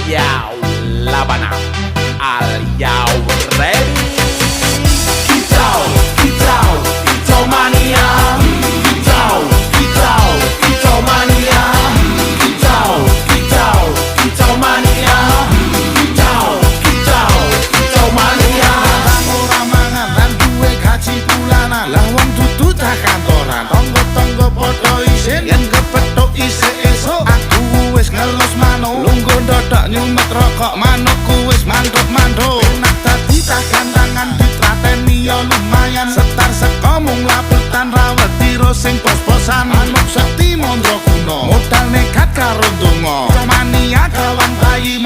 Yo, Labana, are you ready? Kito mania. Kito mania. Kito mania. Kito mania. Bang ora mangan lan duwe gaji bulanan. Lah wong dudu tak kantoran. Tonggo-tonggo padha isin yen kepethuk isih esuk. Aku wis ngelus manuk. Lungguh ndodok nyumet rokok manukku wis manduk-manduk. Enak dadi tak gantangan ditrateni ya lumayan. Setar seko mung laputan rawet tiro sing pos-posan. Manuk sekti mondro kuno. Modal nekat karo ndonga. Mania kawan bayi